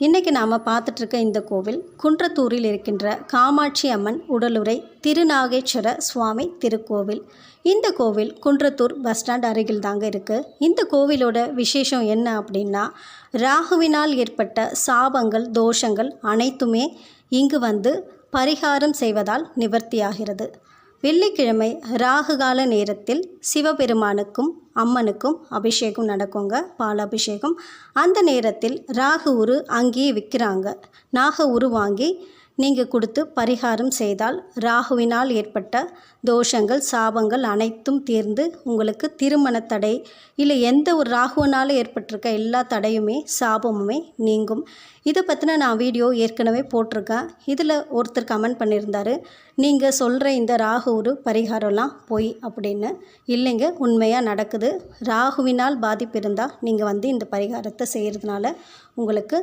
இன்றைக்கி நாம் பார்த்துட்ருக்க இந்த கோவில் குன்றத்தூரில் இருக்கின்ற காமாட்சி அம்மன் உடலுறை திருநாகேஸ்வர சுவாமி திருக்கோவில். இந்த கோவில் குன்றத்தூர் பஸ் ஸ்டாண்ட் அருகில் தாங்க இருக்குது. இந்த கோவிலோட விசேஷம் என்ன அப்படின்னா, ராகுவினால் ஏற்பட்ட சாபங்கள் தோஷங்கள் அனைத்துமே இங்கு வந்து பரிகாரம் செய்வதால் நிவர்த்தியாகிறது. வெள்ளிக்கிழமை ராகுகால நேரத்தில் சிவபெருமானுக்கும் அம்மனுக்கும் அபிஷேகம் நடக்குங்க, பாலாபிஷேகம். அந்த நேரத்தில் ராகு உரு அங்கேயே விற்கிறாங்க. நாக உரு வாங்கி நீங்கள் கொடுத்து பரிகாரம் செய்தால் ராகுவினால் ஏற்பட்ட தோஷங்கள் சாபங்கள் அனைத்தும் தீர்ந்து உங்களுக்கு திருமண தடை இல்லை எந்த ஒரு ராகுவினால் ஏற்பட்டிருக்க எல்லா தடையுமே சாபமுமே நீங்கும். இதை பற்றின நான் வீடியோ ஏற்கனவே போட்டிருக்கேன். இதில் ஒருத்தர் கமெண்ட் பண்ணியிருந்தார், நீங்கள் சொல்கிற இந்த ராகு ஒரு பரிகாரம்லாம் பொய் அப்படின்னு. இல்லைங்க, உண்மையாக நடக்குது. ராகுவினால் பாதிப்பு இருந்தால் நீங்கள் வந்து இந்த பரிகாரத்தை செய்கிறதுனால உங்களுக்கு